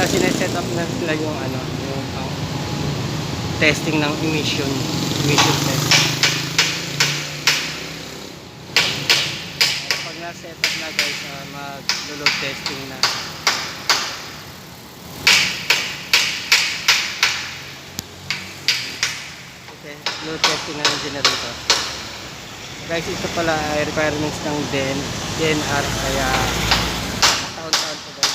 sineset up na nila yung ano, yung testing ng emission test. Pag na-set up na guys, mag-load testing na. Okay, load testing na ng generator. Guys, ito pala ay requirements ng DNR, kaya taon-taon po guys.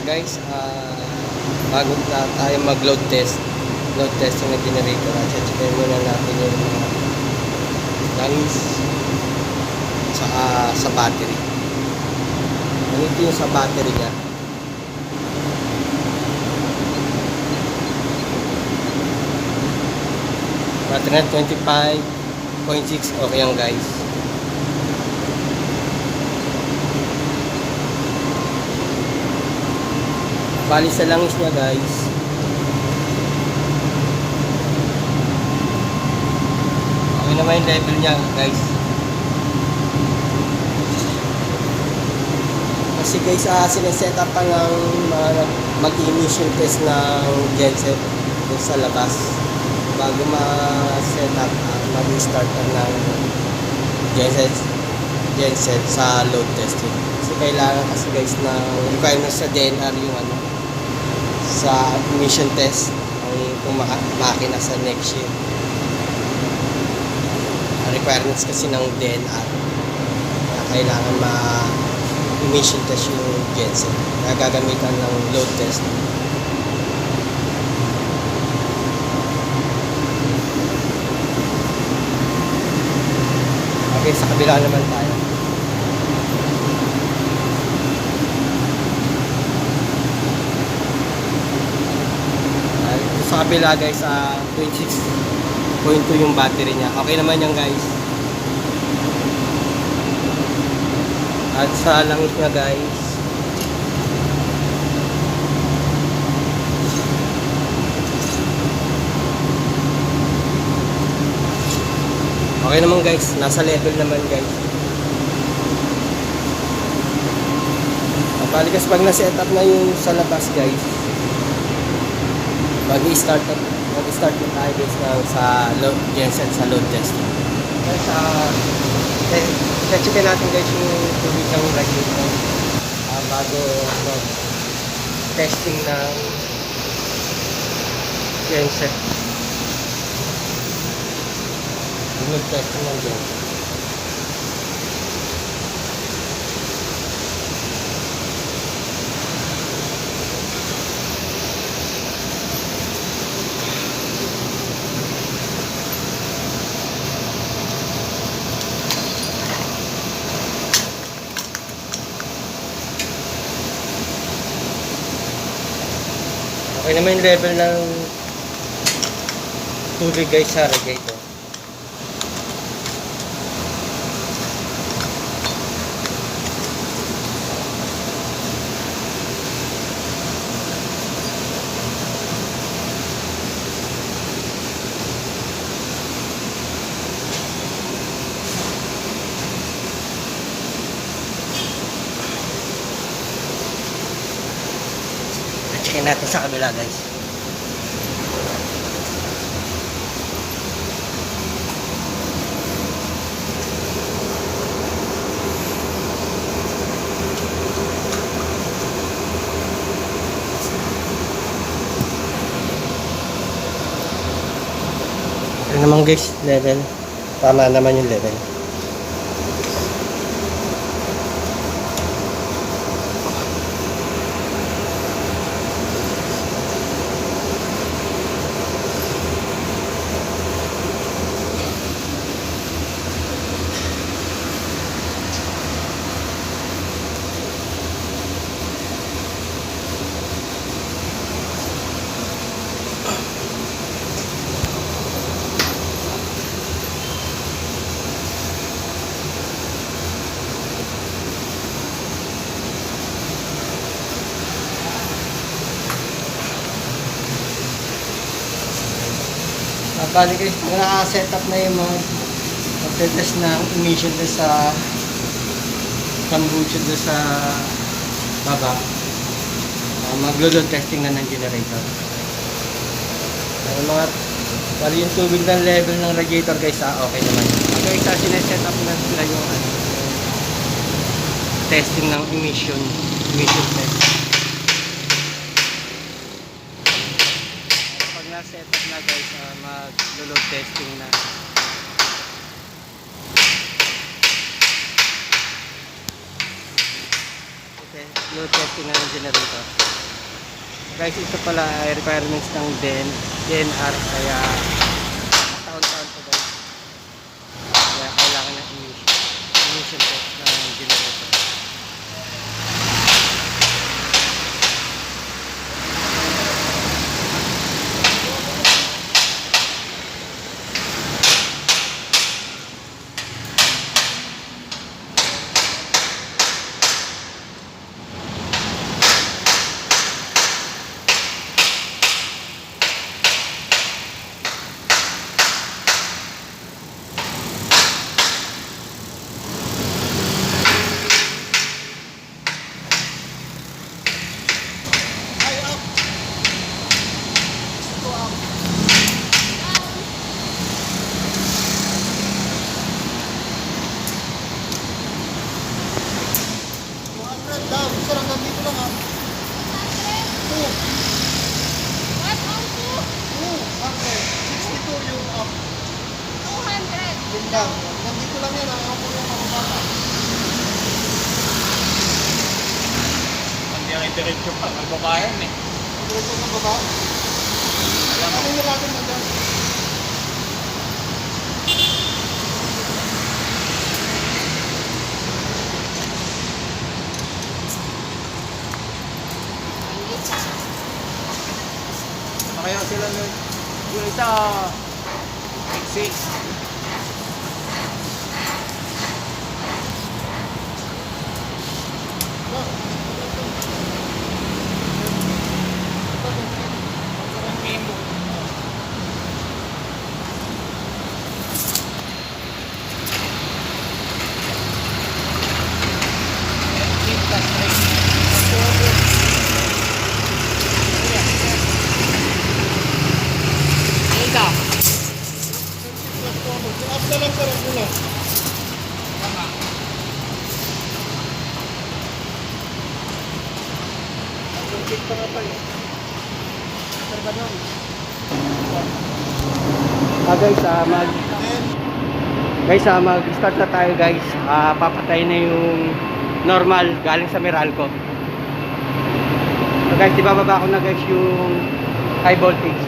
Guys, bago na tayo mag-load testing ng generator, check muna natin yung langis sa battery. Ganito yung sa battery niya. Battery na 25.6, okay yan guys. Bali sa langis niya guys, okay naman yung level niya guys. Kasi guys, sineset up pa ng mag-emission test ng genset sa labas bago ma-set up, mag-start ng genset sa load testing. Kasi kailangan kasi guys na requirements sa DNR yung ano, sa emission test ang makina sa next year. Requirements kasi ng DNR na kailangan emission test yung genset na gagamitan ng load test. Okay, sa kabila naman tayo. Sa kabila guys, 26.2 yung battery niya. Okay naman yan guys. At sa langis niya guys, okay naman guys, nasa level naman guys. Bali kasi pag na-set up na yung sa labas guys, mag-start na tayo guys sa genset sa load testing. Guys, check natin guys yung tubig ng radiator bago testing ng genset. Load testing ng genset. Okay naman yung level ng tubig guys sa radiator. Check natin sa kabila guys. Ito naman guys, level. Tama naman yung level. Bali guys, naka-set up na yung mga magte-test ng emission doon sa kombucha doon sa baba. Maglo-load testing na ng generator. Mga bali yung tubig ng level ng radiator guys, okay naman. Guys, sineset up na sila yung testing ng emission test. Pag na-set up na guys, mag-load testing na. Okay, load testing na ng generator. Guys, ito pala ay requirements ng DNR, kaya taon-taon po guys. Kaya kailangan ng emission test ng generator. Nandito lang yan, ako po yung makabata. Hindi ang diretso pa, magbabayan eh. Diretso ng baba? Ano yung natin nandyan? Kaya sila yung isa, exit. After lang pero muna. Tama. Complete pa nga tayo. After ba nun? Mag-start na tayo guys. Papatay na yung normal galing sa Meralco. So guys, ibababa ko na guys yung high voltage.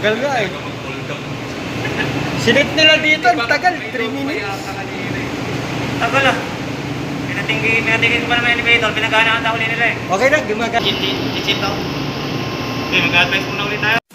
Tagal nga eh. Sinit nila dito, ang tagal, 3 minutes. Tagal ah. Pinatingin ko pa naman yung elevator, pinagana ang tao nila eh. Okay na, gumagana. Chichito. Okay, mag-advise muna ulit tayo.